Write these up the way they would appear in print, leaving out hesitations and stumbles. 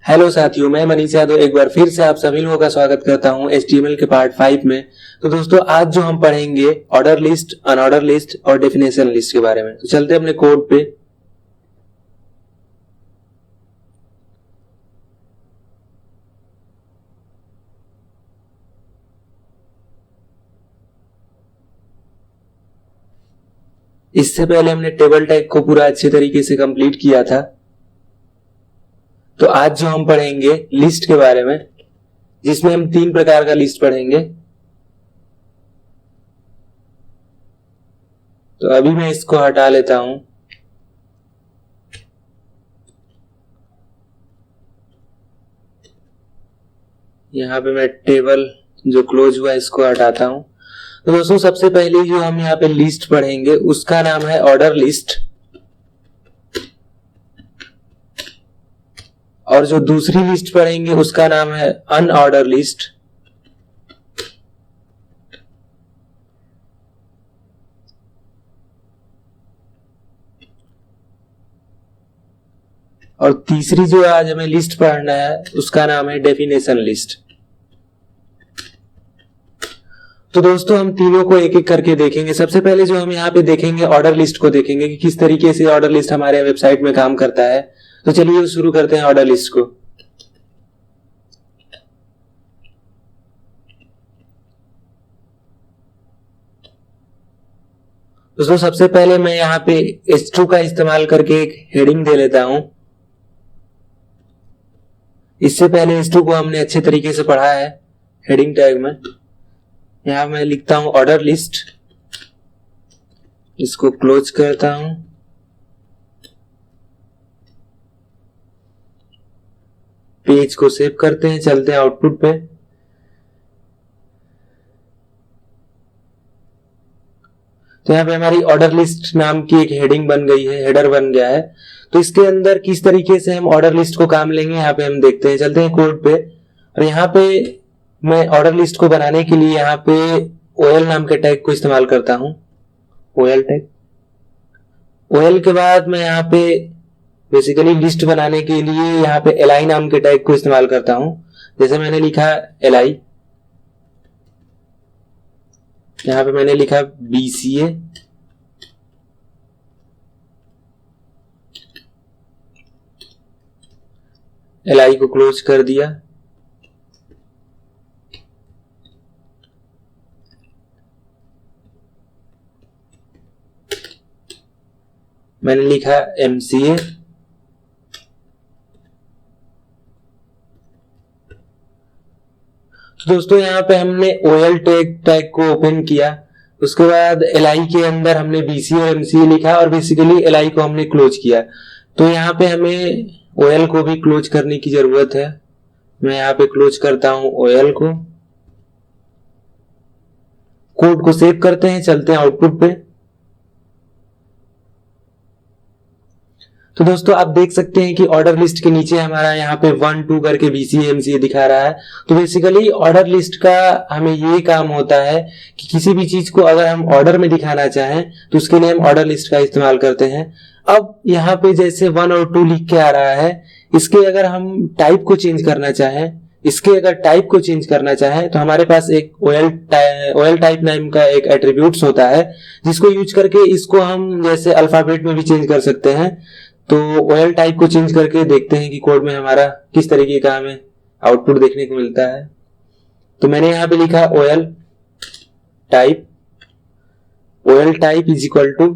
Hello साथियों, मैं मनीष यादव एक बार फिर से आप सभी लोगों का स्वागत करता हूं HTML के पार्ट 5 में। तो दोस्तों, आज जो हम पढ़ेंगे ऑर्डर लिस्ट, अनऑर्डर लिस्ट और डेफिनेशन लिस्ट के बारे में। तो चलते हैं अपने कोड पे। इससे पहले हमने टेबल टैग को पूरा अच्छे तरीके से कंप्लीट किया था। तो आज जो हम पढ़ेंगे लिस्ट के बारे में, जिसमें हम 3 प्रकार का लिस्ट पढ़ेंगे। तो अभी मैं इसको हटा लेता हूं। यहां पे मैं टेबल जो क्लोज हुआ इसको हटाता हूं। तो दोस्तों, सबसे पहले जो हम यहाँ पे लिस्ट पढ़ेंगे उसका नाम है ऑर्डर लिस्ट, और जो दूसरी लिस्ट पढ़ेंगे उसका नाम है अनऑर्डर लिस्ट। और तीसरी जो आज हमें लिस्ट पढ़ना है उसका नाम है डेफिनेशन लिस्ट। तो दोस्तों, हम तीनों को एक एक करके देखेंगे। सबसे पहले जो हम यहाँ पे देखेंगे ऑर्डर लिस्ट को देखेंगे कि किस तरीके से ऑर्डर लिस्ट हमारे वेबसाइट में काम करता है। तो चलिए शुरू करते हैं ऑर्डर लिस्ट को। दोस्तों, सबसे पहले मैं यहाँ पे H2 का इस्तेमाल करके एक हेडिंग दे लेता हूं। इससे पहले H2 को हमने अच्छे तरीके से पढ़ा है हेडिंग टैग में। यहां मैं लिखता हूं ऑर्डर लिस्ट, इसको क्लोज करता हूं। पेज को सेव करते हैं, चलते हैं आउटपुट पे। तो यहाँ पे हमारी ऑर्डर लिस्ट नाम की एक हेडिंग बन गई है, हेडर बन गया है। तो इसके अंदर किस तरीके से हम ऑर्डर लिस्ट को काम लेंगे यहाँ पे हम देखते हैं। चलते हैं कोड पे, और यहाँ पे मैं ऑर्डर लिस्ट को बनाने के लिए यहाँ पे OL नाम के टैग को इस्तेमाल करता हूं। OL टैग, OL के बाद मैं यहाँ पे बेसिकली लिस्ट बनाने के लिए यहाँ पे li नाम के टैग को इस्तेमाल करता हूं। जैसे मैंने लिखा li, यहाँ पे मैंने लिखा BCA, li को क्लोज कर दिया। मैंने लिखा MCA, तो दोस्तों यहाँ पे हमने OL टैग को ओपन किया। उसके बाद li के अंदर हमने BCA और MCA लिखा, और बेसिकली li को हमने क्लोज किया। तो यहाँ पे हमें OL को भी क्लोज करने की जरूरत है। मैं यहाँ पे क्लोज करता हूं OL को। कोड को सेव करते हैं, चलते हैं आउटपुट पे। तो दोस्तों, आप देख सकते हैं कि ऑर्डर लिस्ट के नीचे हमारा यहाँ पे 1 2 करके BCA MCA दिखा रहा है। तो बेसिकली ऑर्डर लिस्ट का हमें ये काम होता है कि किसी भी चीज को अगर हम ऑर्डर में दिखाना चाहें तो उसके लिए हम ऑर्डर लिस्ट का इस्तेमाल करते हैं। अब यहाँ पे जैसे 1 और 2 लिख के आ रहा है, इसके अगर हम टाइप को चेंज करना चाहें, तो हमारे पास एक OL टाइप नाम का एक एट्रीब्यूट्स होता है, जिसको यूज करके इसको हम जैसे अल्फाबेट में भी चेंज कर सकते हैं। तो OL टाइप को चेंज करके देखते हैं कि कोड में हमारा किस तरीके का हमें आउटपुट देखने को मिलता है। तो मैंने यहाँ पे लिखा OL type is equal to,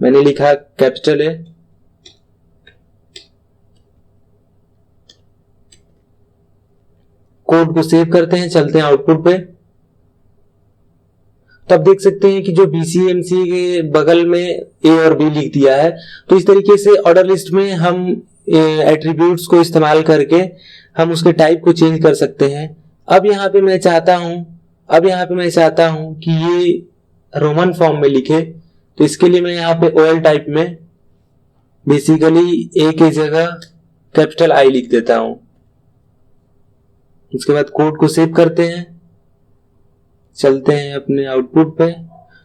मैंने लिखा कैपिटल A, कोड को सेव करते हैं, चलते हैं आउटपुट पे। तब देख सकते हैं कि जो BCA MCA के बगल में A और B लिख दिया है। तो इस तरीके से ऑर्डर लिस्ट में हम एट्रीब्यूट्स को इस्तेमाल करके हम उसके टाइप को चेंज कर सकते हैं। अब यहाँ पे मैं चाहता हूं कि ये रोमन फॉर्म में लिखे। तो इसके लिए मैं यहाँ पे OL टाइप में बेसिकली A की जगह कैपिटल I लिख देता हूं। उसके बाद कोड को सेव करते हैं, चलते हैं अपने आउटपुट पे।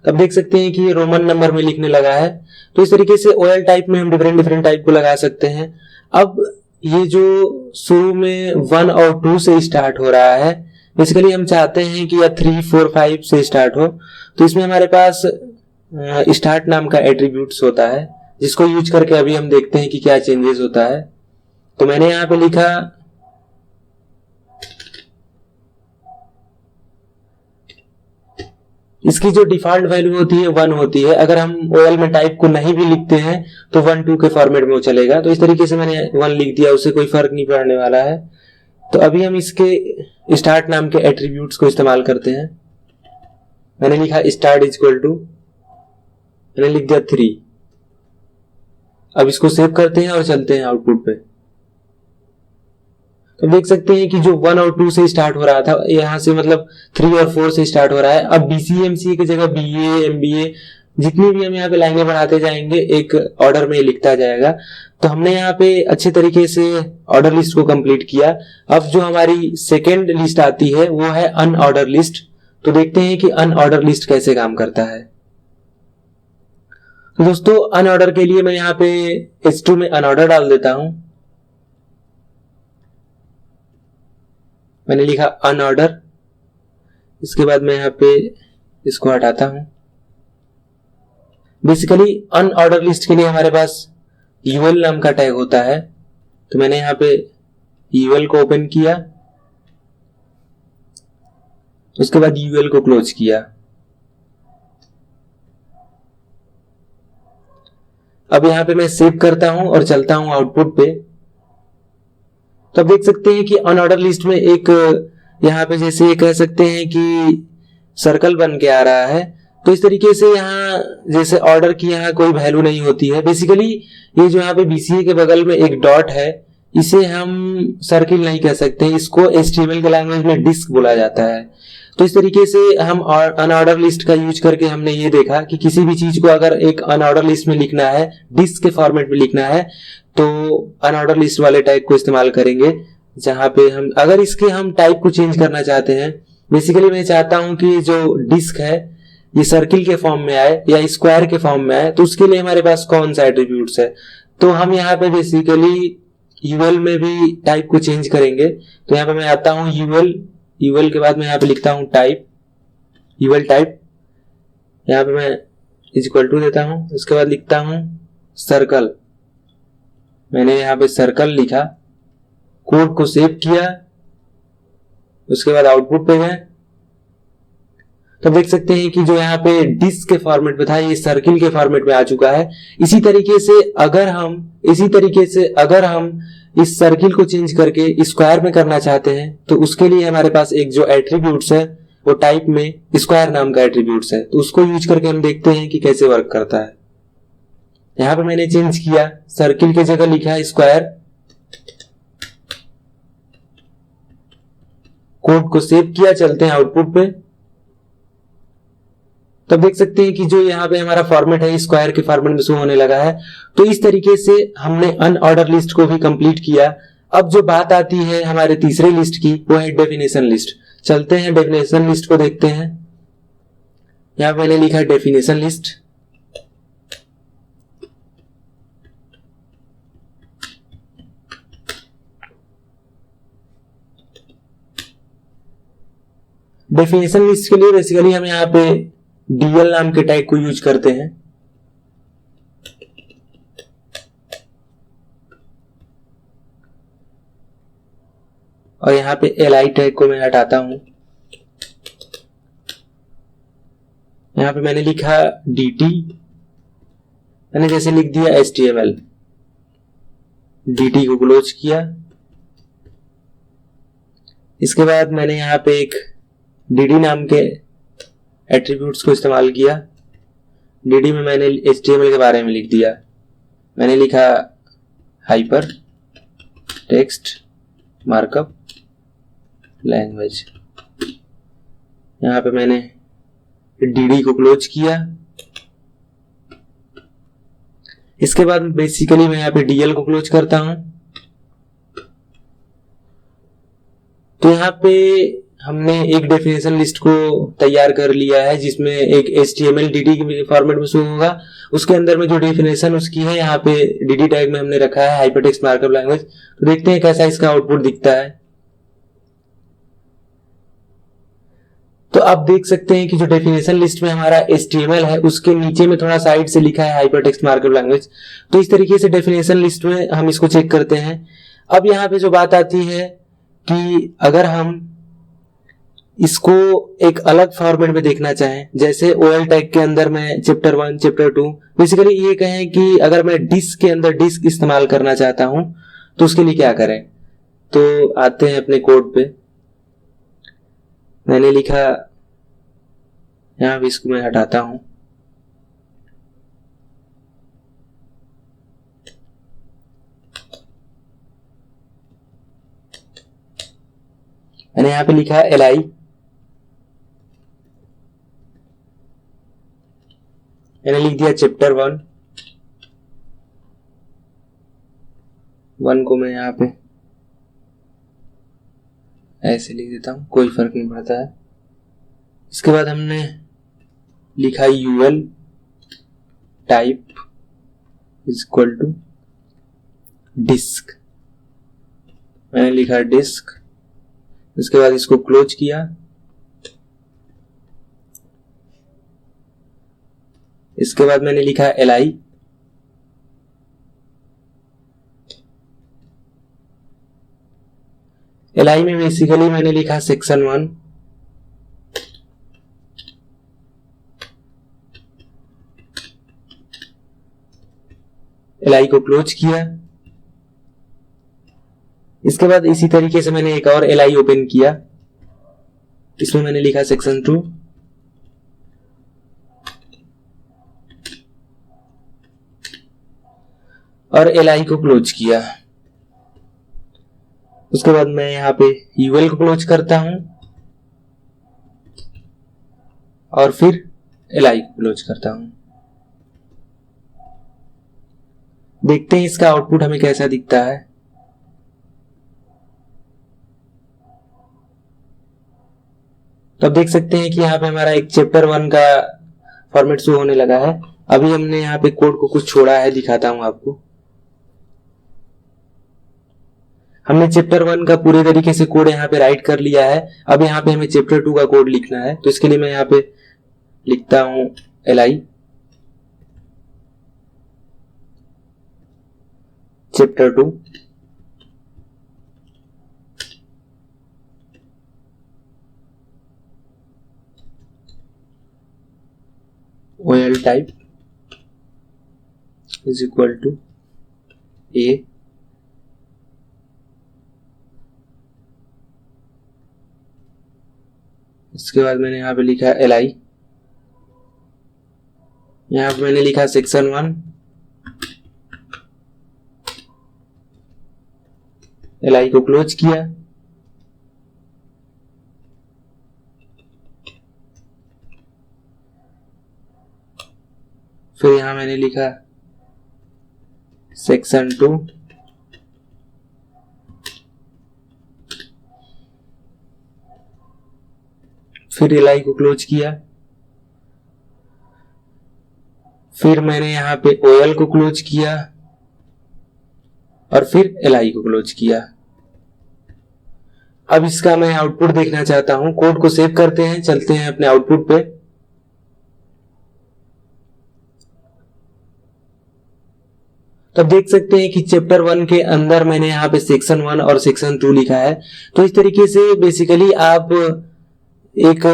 तब देख सकते हैं कि ये रोमन नंबर में लिखने लगा है। तो इस तरीके से OL टाइप में हम डिफरेंट टाइप को लगा सकते हैं। अब ये जो शुरू में 1 और 2 से स्टार्ट हो रहा है, बेसिकली हम चाहते हैं कि या 3, 4, 5 से स्टार्ट हो। तो इसमें हमारे पास स्टार्ट नाम का एट्रीब्यूट्स होता है, जिसको यूज करके अभी हम देखते हैं कि क्या चेंजेस होता है। तो मैंने यहाँ पे लिखा इसकी जो डिफॉल्ट वैल्यू होती है 1 होती है। अगर हम OL में टाइप को नहीं भी लिखते हैं तो 1, 2 के फॉर्मेट में वो चलेगा। तो इस तरीके से मैंने 1 लिख दिया, उससे कोई फर्क नहीं पड़ने वाला है। तो अभी हम इसके स्टार्ट नाम के एट्रीब्यूट्स को इस्तेमाल करते हैं। मैंने लिखा स्टार्ट इज इक्वल टू, मैंने लिख दिया 3। अब इसको सेव करते हैं और चलते हैं आउटपुट पे। तो देख सकते हैं कि जो 1 और 2 से स्टार्ट हो रहा था, यहां से मतलब 3 और 4 से स्टार्ट हो रहा है। अब BCA MCA की जगह BA MBA जितनी भी हम यहाँ पे लाइनें बढ़ाते जाएंगे एक ऑर्डर में लिखता जाएगा। तो हमने यहाँ पे अच्छे तरीके से ऑर्डर लिस्ट को कंप्लीट किया। अब जो हमारी सेकेंड लिस्ट आती है वो है अनऑर्डर लिस्ट। तो देखते हैं कि अनऑर्डर लिस्ट कैसे काम करता है। तो दोस्तों अनऑर्डर के लिए मैं यहाँ पे H2 में अनऑर्डर डाल देता हूं। मैंने लिखा अनऑर्डर, इसके बाद मैं यहाँ पे इसको हटाता हूं। बेसिकली अनऑर्डर लिस्ट के लिए हमारे पास UL नाम का टैग होता है। तो मैंने यहाँ पे UL को ओपन किया, उसके बाद UL को क्लोज किया। अब यहाँ पे मैं सेव करता हूं और चलता हूं आउटपुट पे। तो आप देख सकते हैं कि अनऑर्डर लिस्ट में एक यहाँ पे जैसे कह सकते हैं कि सर्कल बन के आ रहा है। तो इस तरीके से यहाँ जैसे ऑर्डर की यहाँ कोई वैल्यू नहीं होती है। बेसिकली ये जो यहाँ पे BCA के बगल में एक डॉट है, इसे हम सर्किल नहीं कह सकते, इसको HTML के लैंग्वेज में डिस्क बोला जाता है। तो इस तरीके से हम अनऑर्डर लिस्ट का यूज करके हमने ये देखा कि किसी भी चीज को अगर एक अनऑर्डर लिस्ट में लिखना है, डिस्क के फॉर्मेट में लिखना है, तो अनऑर्डर लिस्ट वाले टाइप को इस्तेमाल करेंगे। जहां पे हम अगर इसके हम टाइप को चेंज करना चाहते हैं, बेसिकली मैं चाहता हूं कि जो डिस्क है ये सर्किल के फॉर्म में आए या स्क्वायर के फॉर्म में आए, तो उसके लिए हमारे पास कौन सा एट्रीब्यूट्स है। तो हम यहाँ पे बेसिकली UL में भी टाइप को चेंज करेंगे। तो यहाँ पे मैं आता हूँ UL के बाद मैं यहाँ पे लिखता हूँ टाइप, UL टाइप। यहाँ पे मैं इज इक्वल टू देता हूँ, उसके बाद लिखता हूँ सर्कल। मैंने यहाँ पे सर्कल लिखा, कोड को सेव किया, उसके बाद आउटपुट पे गए। तो देख सकते हैं कि जो यहाँ पे डिस्क के फॉर्मेट में था ये सर्किल के फॉर्मेट में आ चुका है। इसी तरीके से अगर हम इस सर्किल को चेंज करके स्क्वायर में करना चाहते हैं, तो उसके लिए हमारे पास एक जो एट्रीब्यूट्स है वो टाइप में स्क्वायर नाम का एट्रीब्यूट्स है। तो उसको यूज करके हम देखते हैं कि कैसे वर्क करता है। यहाँ पे मैंने चेंज किया, सर्किल की जगह लिखा स्क्वायर, कोड को सेव किया, चलते हैं आउटपुट पे। तब देख सकते हैं कि जो यहाँ पे हमारा फॉर्मेट है स्क्वायर के फॉर्मेट में शो होने लगा है। तो इस तरीके से हमने अनऑर्डर लिस्ट को भी कंप्लीट किया। अब जो बात आती है हमारे तीसरे लिस्ट की, वो है डेफिनेशन लिस्ट। चलते हैं डेफिनेशन लिस्ट को देखते हैं। यहाँ पे मैंने लिखा डेफिनेशन लिस्ट। डेफिनेशन लिस्ट के लिए बेसिकली हम यहाँ पे DL नाम के टैग को यूज करते हैं। और यहाँ पे LI टैग को मैं हटाता हूं। यहाँ पे मैंने लिखा DT, मैंने जैसे लिख दिया HTML, DT को क्लोज किया। इसके बाद मैंने यहाँ पे एक DD नाम के एट्रीब्यूट्स को इस्तेमाल किया। DD में मैंने HTML के बारे में लिख दिया। मैंने लिखा हाइपर टेक्स्ट मार्कअप लैंग्वेज। यहाँ पे मैंने DD को क्लोज किया। इसके बाद बेसिकली मैं यहाँ पे DL को क्लोज करता हूं। तो यहाँ पे हमने एक डेफिनेशन लिस्ट को तैयार कर लिया है जिसमें एक HTML DD फॉर्मेट में शो होगा। उसके अंदर में जो डेफिनेशन उसकी है यहाँ पे DD टैग में हमने रखा है हाइपरटेक्स्ट मार्कअप लैंग्वेज। तो देखते हैं कैसा इसका आउटपुट दिखता है। तो आप देख सकते हैं कि जो डेफिनेशन लिस्ट में हमारा HTML है उसके नीचे में थोड़ा साइड से लिखा है हाइपरटेक्स्ट मार्कअप लैंग्वेज। तो इस तरीके से डेफिनेशन लिस्ट में हम इसको चेक करते हैं। अब यहाँ पे जो बात आती है कि अगर हम इसको एक अलग फॉर्मेट में देखना चाहें, जैसे OL टैग के अंदर में चैप्टर 1 चैप्टर 2, बेसिकली ये कहें कि अगर मैं डिस्क के अंदर डिस्क इस्तेमाल करना चाहता हूं तो उसके लिए क्या करें। तो आते हैं अपने कोड पे। मैंने लिखा, यहां भी इसको मैं हटाता हूं। मैंने यहां पे लिखा li, मैंने लिख दिया चैप्टर 1 को मैं यहाँ पे ऐसे लिख देता हूं, कोई फर्क नहीं पड़ता है। इसके बाद हमने लिखा UL type is equal to disc. मैंने लिखा डिस्क, इसके बाद इसको क्लोज किया। इसके बाद मैंने लिखा li, li में बेसिकली मैंने लिखा सेक्शन 1। li को क्लोज किया। इसके बाद इसी तरीके से मैंने एक और li ओपन किया, इसमें मैंने लिखा सेक्शन 2 और li को क्लोज किया। उसके बाद मैं यहाँ पे UL को क्लोज करता हूं और फिर li को क्लोज करता हूं। देखते हैं इसका आउटपुट हमें कैसा दिखता है। तो अब देख सकते हैं कि यहाँ पे हमारा एक चैप्टर 1 का फॉर्मेट शो होने लगा है। अभी हमने यहाँ पे कोड को कुछ छोड़ा है, दिखाता हूं आपको। हमने चैप्टर 1 का पूरे तरीके से कोड यहाँ पे राइट कर लिया है। अब यहाँ पे हमें चैप्टर 2 का कोड लिखना है। तो इसके लिए मैं यहाँ पे लिखता हूं li chapter 2 OL type is equal to A। इसके बाद मैंने यहाँ पे लिखा li, यहाँ पे मैंने लिखा सेक्शन 1, li को क्लोज किया। फिर यहाँ मैंने लिखा सेक्शन 2, फिर li को क्लोज किया। फिर मैंने यहाँ पे OL को क्लोज किया और फिर li को क्लोज किया। अब इसका मैं आउटपुट देखना चाहता हूं। कोड को सेव करते हैं, चलते हैं अपने आउटपुट पे। तो अब देख सकते हैं कि चैप्टर 1 के अंदर मैंने यहाँ पे सेक्शन 1 और सेक्शन 2 लिखा है। तो इस तरीके से बेसिकली आप एक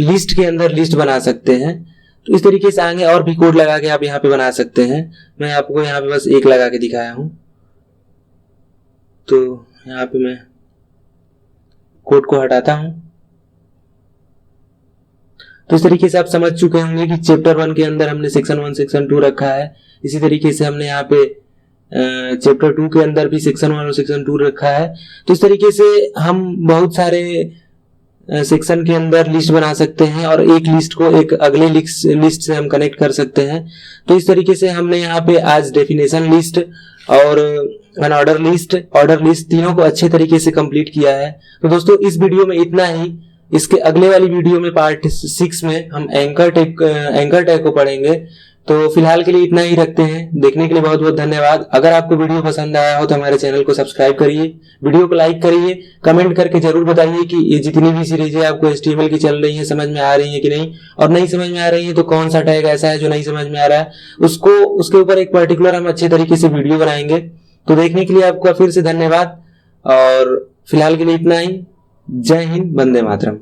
लिस्ट के अंदर लिस्ट बना सकते हैं। तो इस तरीके से आगे और भी कोड लगा के आप यहाँ पे बना सकते हैं। मैं आपको यहाँ पे बस एक लगा के दिखाया हूं। तो यहाँ पे मैं कोड को हटाता हूं। तो इस तरीके से आप समझ चुके होंगे कि चैप्टर 1 के अंदर हमने सेक्शन 1 सेक्शन 2 रखा है। इसी तरीके से हमने यहाँ पे चैप्टर 2 के अंदर भी सेक्शन 1 और सेक्शन 2 रखा है। तो इस तरीके से हम बहुत सारे सेक्शन के अंदर लिस्ट बना सकते हैं और एक लिस्ट को एक अगले लिस्ट से हम कनेक्ट कर सकते हैं। तो इस तरीके से हमने यहाँ पे आज डेफिनेशन लिस्ट और ऑर्डर लिस्ट तीनों को अच्छे तरीके से कंप्लीट किया है। तो दोस्तों इस वीडियो में इतना ही। इसके अगले वाली वीडियो में पार्ट 6 में हम एंकर टैग को पढ़ेंगे। तो फिलहाल के लिए इतना ही रखते हैं। देखने के लिए बहुत बहुत धन्यवाद। अगर आपको वीडियो पसंद आया हो तो हमारे चैनल को सब्सक्राइब करिए, वीडियो को लाइक करिए, कमेंट करके जरूर बताइए कि ये जितनी भी सीरीज है आपको HTML की चल रही है, समझ में आ रही है कि नहीं, और नहीं समझ में आ रही है तो कौन सा टैग ऐसा है जो नहीं समझ में आ रहा है, उसके ऊपर एक पर्टिकुलर हम अच्छे तरीके से वीडियो बनाएंगे। तो देखने के लिए आपका फिर से धन्यवाद, और फिलहाल के लिए इतना ही। जय हिंद, वंदे मातरम।